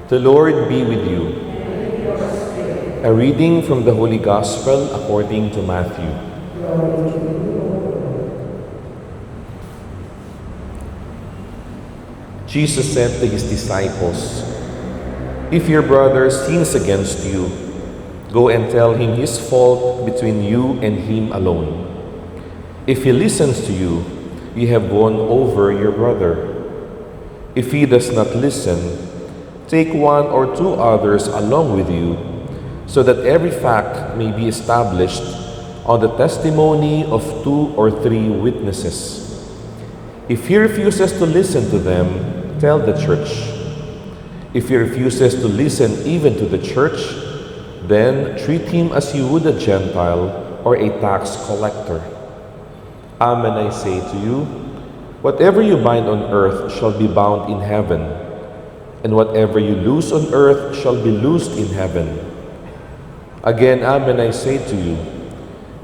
The Lord be with you. A reading from the Holy Gospel according to Matthew. Jesus said to his disciples, "If your brother sins against you, go and tell him his fault between you and him alone. If he listens to you, you have won over your brother. If he does not listen, take one or two others along with you, so that every fact may be established on the testimony of 2 or 3 witnesses. If he refuses to listen to them, tell the church. If he refuses to listen even to the church, then treat him as you would a Gentile or a tax collector. Amen, I say to you, whatever you bind on earth shall be bound in heaven, and whatever you loose on earth shall be loosed in heaven. Again, amen, I say to you,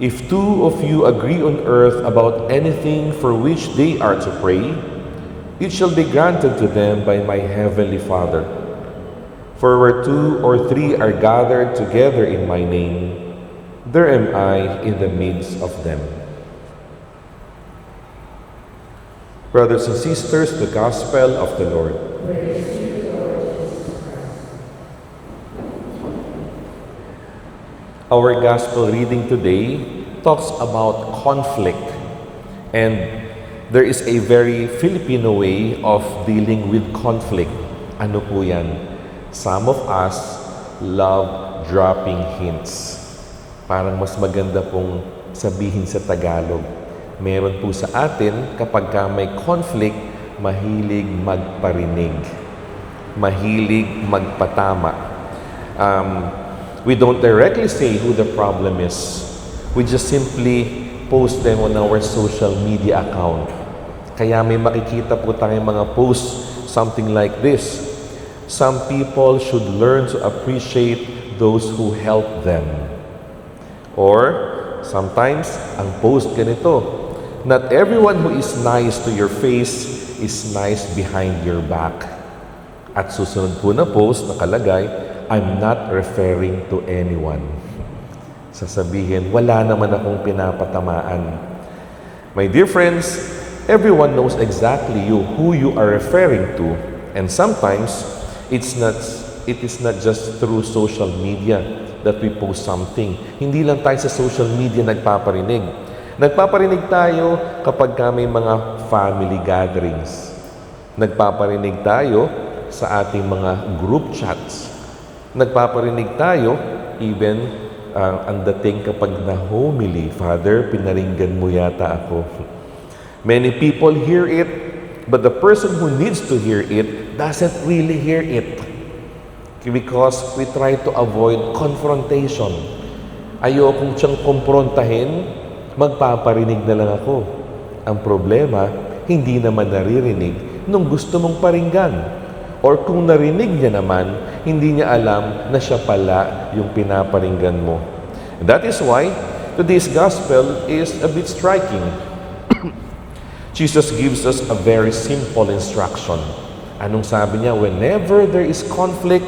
if 2 of you agree on earth about anything for which they are to pray, it shall be granted to them by my heavenly Father. For where 2 or 3 are gathered together in my name, there am I in the midst of them." Brothers and sisters, the Gospel of the Lord. Our Gospel reading today talks about conflict, and there is a very Filipino way of dealing with conflict. Ano po yan? Some of us love dropping hints. Parang mas maganda pong sabihin sa Tagalog. Meron po sa atin, kapag may conflict, mahilig magparinig. Mahilig magpatama. We don't directly say who the problem is. We just simply post them on our social media account. Kaya may makikita po tayong mga posts, something like this. Some people should learn to appreciate those who help them. Or, sometimes, ang post ganito, not everyone who is nice to your face is nice behind your back. At susunod po na post, nakalagay, I'm not referring to anyone. Sasabihin, wala naman akong pinapatamaan. My dear friends, everyone knows exactly who you are referring to. And sometimes, it is not just through social media that we post something. Hindi lang tayo sa social media nagpaparinig. Nagpaparinig tayo kapag may mga family gatherings. Nagpaparinig tayo sa ating mga group chats. Nagpaparinig tayo even ang dating kapag na-homily, Father, pinaringgan mo yata ako. Many people hear it, but the person who needs to hear it doesn't really hear it. Because we try to avoid confrontation. Ayokong siyang kumprontahin, magpaparinig na lang ako. Ang problema, hindi naman naririnig nung gusto mong paringgan. Or kung narinig niya naman, hindi niya alam na siya pala yung pinaparinggan mo. And that is why today's gospel is a bit striking. Jesus gives us a very simple instruction. Anong sabi niya? Whenever there is conflict,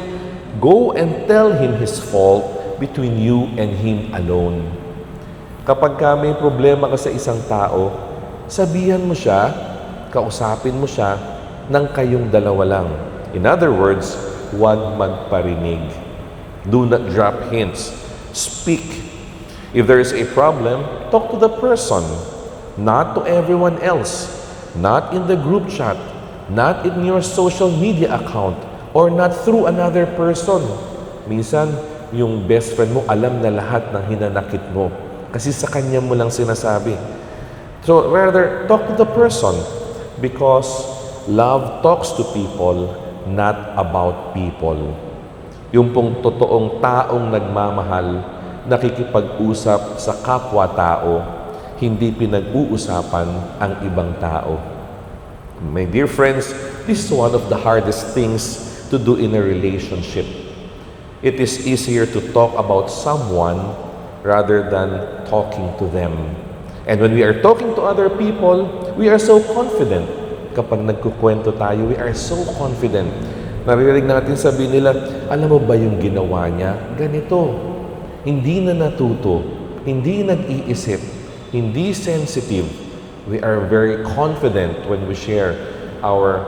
go and tell him his fault between you and him alone. Kapag may problema ka sa isang tao, sabihan mo siya, kausapin mo siya, nang kayong dalawa lang. In other words, huwag magparinig. Do not drop hints. Speak. If there is a problem, talk to the person, not to everyone else, not in the group chat, not in your social media account, or not through another person. Minsan, yung best friend mo alam na lahat ng hinanakit mo kasi sa kanya mo lang sinasabi. So rather, talk to the person because love talks to people, not about people. Yung pong totoong taong nagmamahal, nakikipag-usap sa kapwa-tao, hindi pinag-uusapan ang ibang tao. My dear friends, this is one of the hardest things to do in a relationship. It is easier to talk about someone rather than talking to them. And when we are talking to other people, we are so confident. Kapag nagkukwento tayo, we are so confident Naririnig natin sabihin nila, alam mo ba yung ginawa niya? Ganito. Hindi na natuto, hindi nag-iisip, hindi sensitive. We are very confident when we share our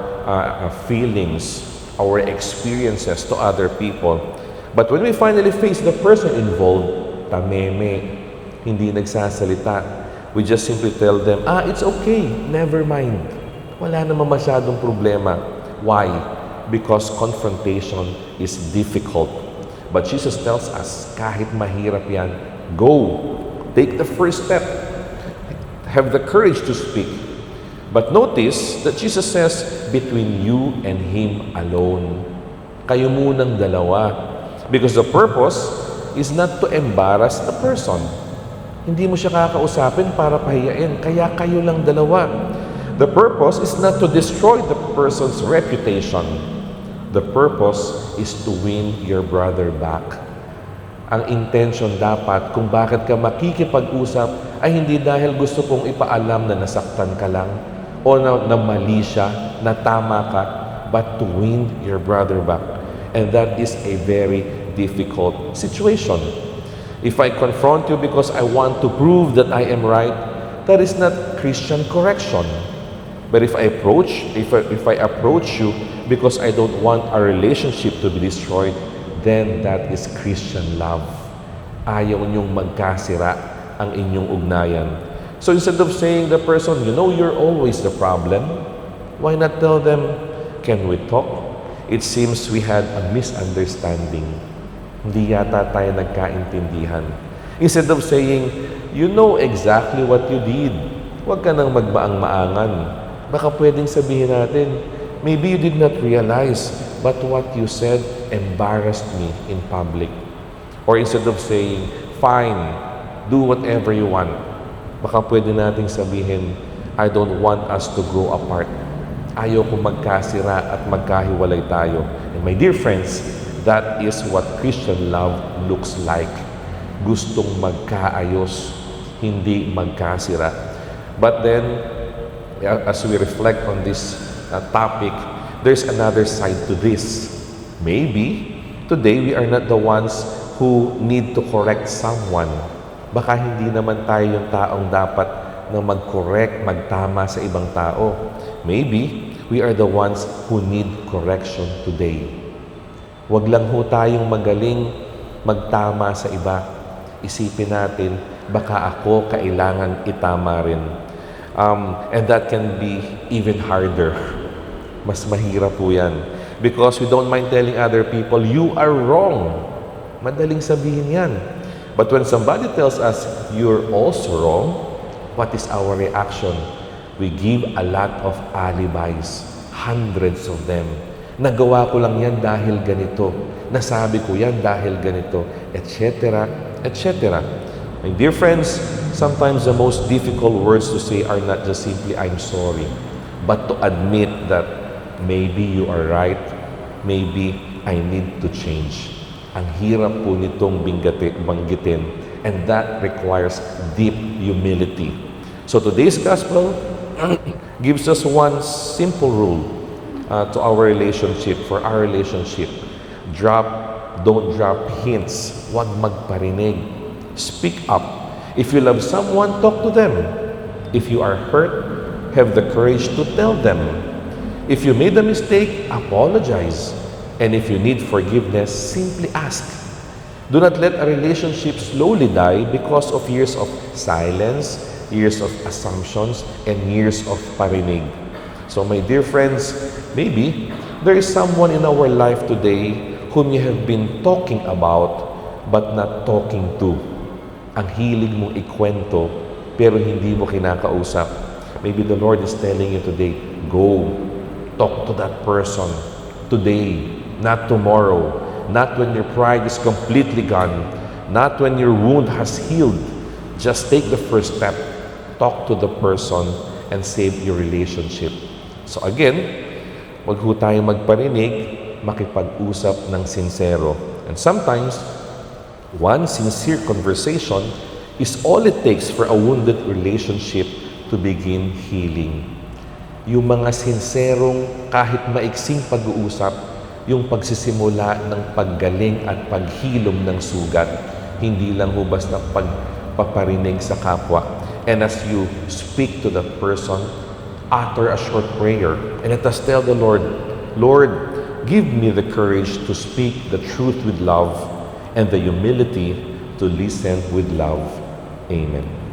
feelings, our experiences to other people. But when we finally face the person involved, tameme, hindi nagsasalita. We just simply tell them, it's okay, never mind. Wala namang masyadong problema. Why? Because confrontation is difficult. But Jesus tells us, kahit mahirap yan, go. Take the first step. Have the courage to speak. But notice that Jesus says, between you and Him alone. Kayo munang dalawa. Because the purpose is not to embarrass the person. Hindi mo siya kakausapin para pahiyain. Kaya kayo lang dalawa. The purpose is not to destroy the person's reputation. The purpose is to win your brother back. Ang intention dapat kung bakit ka makikipag-usap ay hindi dahil gusto kong ipaalam na nasaktan ka lang o na mali siya, na tama ka, but to win your brother back. And that is a very difficult situation. If I confront you because I want to prove that I am right, that is not Christian correction. But if I approach you because I don't want our relationship to be destroyed, then that is Christian love. Ayaw niyong magkasira ang inyong ugnayan. So instead of saying the person, you're always the problem, why not tell them, can we talk? It seems we had a misunderstanding. Hindi yata tayo nagkaintindihan. Instead of saying, you know exactly what you did, huwag ka nang magbaang-maangan. Baka pwedeng sabihin natin, maybe you did not realize, but what you said embarrassed me in public. Or instead of saying, fine, do whatever you want, baka pwede nating sabihin, I don't want us to grow apart. Ayaw ko magkasira at magkahiwalay tayo. And my dear friends, that is what Christian love looks like. Gustong magkaayos, hindi magkasira. But then, as we reflect on this topic, there's another side to this. Maybe, today we are not the ones who need to correct someone. Baka hindi naman tayo yung taong dapat na mag-correct, magtama sa ibang tao. Maybe, we are the ones who need correction today. Huwag lang ho tayong magaling magtama sa iba. Isipin natin, baka ako kailangan itama rin. And that can be even harder. Mas mahirap po yan. Because we don't mind telling other people, you are wrong. Madaling sabihin yan. But when somebody tells us, you're also wrong, what is our reaction? We give a lot of alibis. Hundreds of them. Nagawa ko lang yan dahil ganito. Nasabi ko yan dahil ganito. Etc. Etc. My dear friends, sometimes the most difficult words to say are not just simply, I'm sorry, but to admit that maybe you are right, maybe I need to change. Ang hirap po nitong banggitin, and that requires deep humility. So today's gospel gives us one simple rule to our relationship, for our relationship. Don't drop hints. Huwag magparinig. Speak up. If you love someone, talk to them. If you are hurt, have the courage to tell them. If you made a mistake, apologize. And if you need forgiveness, simply ask. Do not let a relationship slowly die because of years of silence, years of assumptions, and years of parinig. So my dear friends, maybe there is someone in our life today whom you have been talking about but not talking to. Ang hilig mong ikwento pero hindi mo kinakausap. Maybe the Lord is telling you today, go, talk to that person today, not tomorrow, not when your pride is completely gone, not when your wound has healed. Just take the first step, talk to the person, and save your relationship. So again, wag ho tayong magparinig, makipag-usap ng sincero. And sometimes, one sincere conversation is all it takes for a wounded relationship to begin healing. Yung mga sinserong kahit maiksing pag-uusap, yung pagsisimula ng paggaling at paghilom ng sugat, hindi lang ho basta pagpaparinig sa kapwa. And as you speak to that person, utter a short prayer and let us tell the Lord, Lord, give me the courage to speak the truth with love and the humility to listen with love. Amen.